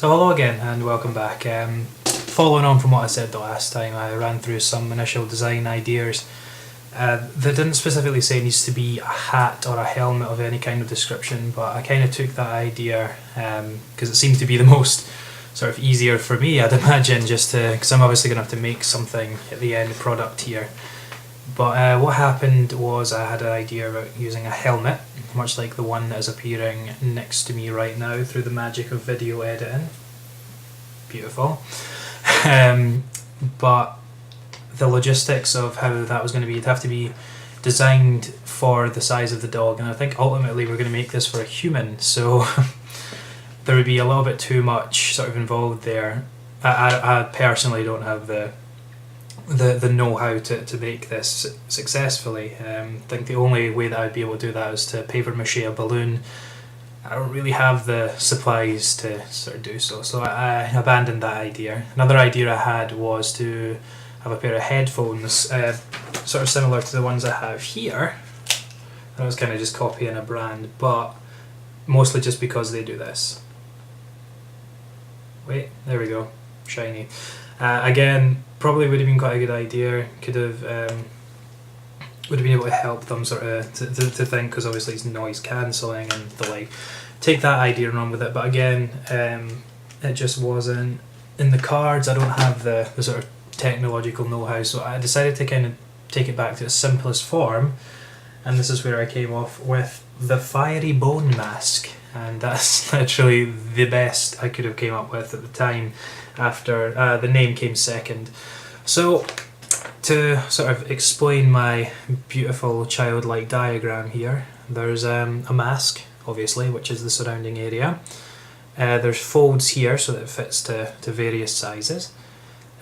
So hello again and welcome back. Following on from what I said the last time, I ran through some initial design ideas. They didn't specifically say it needs to be a hat or a helmet of any kind of description, but I kind of took that idea because it seemed to be the most sort of easier for me, I'd imagine, just to, because I'm obviously going to have to make something at the end product here. But what happened was I had an idea about using a helmet, much like the one that is appearing next to me right now through the magic of video editing. Beautiful. But the logistics of how that was going to be, it'd have to be designed for the size of the dog, and I think ultimately we're going to make this for a human, so there would be a little bit too much sort of involved there. I personally don't have the know-how to make this successfully. I think the only way that I'd be able to do that is to paper mache a balloon. I don't really have the supplies to sort of do so I abandoned that idea. Another idea I had was to have a pair of headphones, sort of similar to the ones I have here. I was kind of just copying a brand, but mostly just because they do this. Wait, there we go, shiny. Again, probably would have been quite a good idea. Could have would have been able to help them sort of to think, because obviously it's noise cancelling and the like. Take that idea and run with it, but again, it just wasn't in the cards. I don't have the sort of technological know-how, so I decided to kind of take it back to its simplest form, and this is where I came off with the fiery bone mask, and that's literally the best I could have came up with at the time. After the name came second. So to sort of explain my beautiful childlike diagram here, there's a mask, obviously, which is the surrounding area. There's folds here so that it fits to various sizes.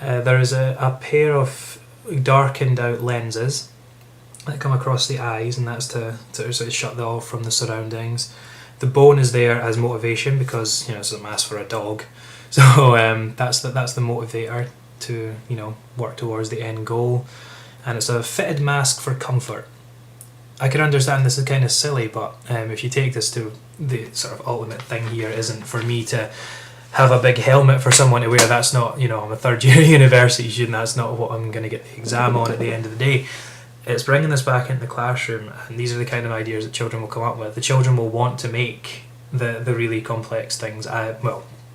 There is a pair of darkened out lenses that come across the eyes, and that's to sort of shut that off from the surroundings. The bone is there as motivation because, you know, it's a mask for a dog. So that's the motivator to, you know, work towards the end goal, and it's a fitted mask for comfort. I can understand this is kind of silly, but if you take this to the sort of ultimate thing here, isn't for me to have a big helmet for someone to wear. That's not, you know, I'm a third year university student, that's not what I'm going to get the exam on at the end of the day. It's bringing this back into the classroom, and these are the kind of ideas that children will come up with. The children will want to make the really complex things.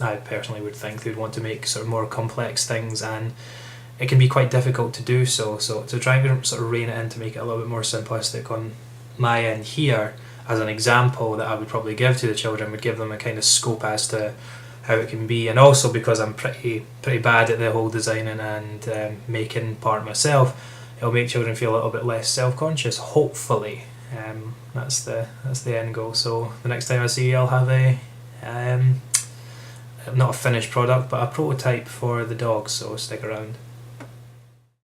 I personally would think they'd want to make sort of more complex things, and it can be quite difficult to do so. So to try and sort of rein it in to make it a little bit more simplistic on my end here, as an example that I would probably give to the children, would give them a kind of scope as to how it can be, and also because I'm pretty bad at the whole designing and making part myself, it'll make children feel a little bit less self-conscious, hopefully. That's the end goal. So the next time I see you, I'll have a not a finished product, but a prototype for the dog, so stick around.